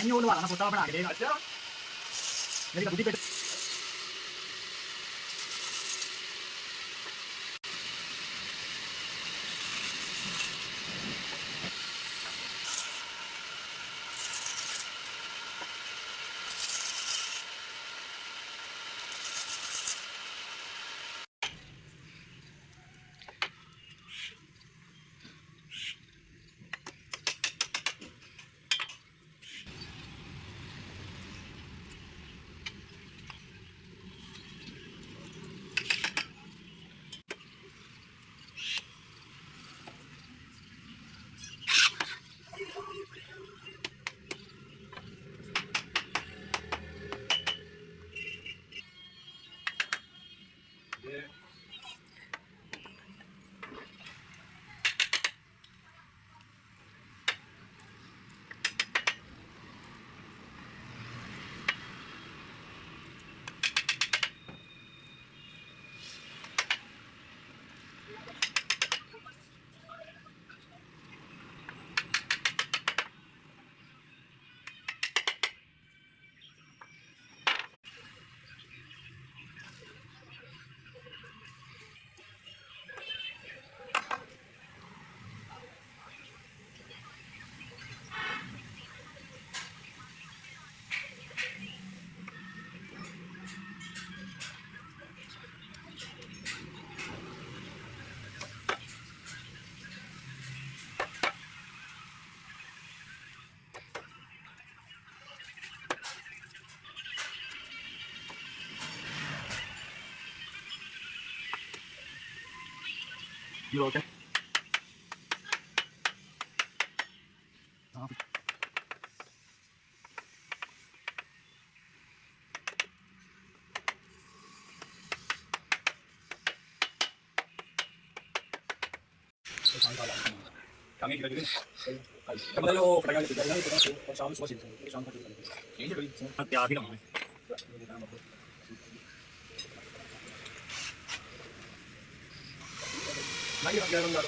नहीं होने वाला ना सोचा बना के देगा अच्छा मेरी तो बुद्धि पे ये हो क्या Kami kita juga. Kami lo pedagang itu pedagang itu kan शाम सुबह चलते शाम तक ये कोई तैयार ही ना हो नहीं ये क्या बंदा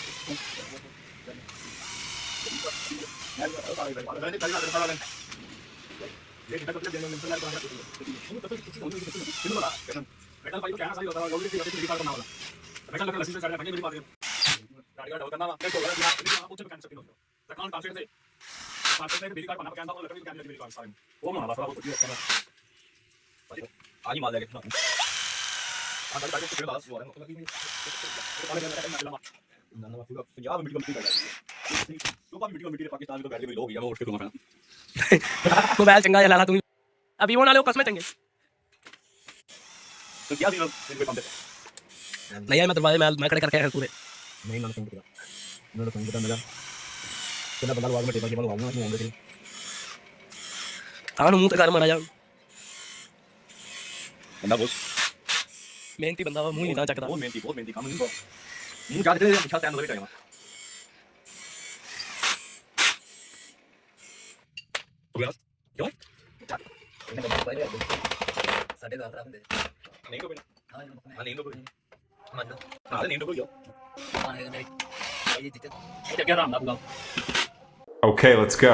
아니 맞아 알겠구나. 아 나도 나도 그래 나왔어. मोबाइल चंगा चला ला तू अभी वो ना लो कसमें चंगे तो क्या दिन पे काम देते नहीं यार मैं दरवाजे मैं खड़े करके पूरे नहीं ना संग करा ना संग करा मेरा तेरा बंदा वाग में टेबल के बाल वागना नहीं होंगे तान मुंह पे कर मारा जा बंदा बॉस मेहनती बंदा मुंह नहीं ना चकता बहुत मेहनती काम नहीं तो मुंह क्या करे अच्छा स्टैंड लगे टाइम तो यार क्यों साढ़े 12 बंदे नहीं को बिना हां हां नहीं को मतलब हां नहीं को यो आने का मेरी ये क्या क्या राम ना बुलाओ Okay, let's go.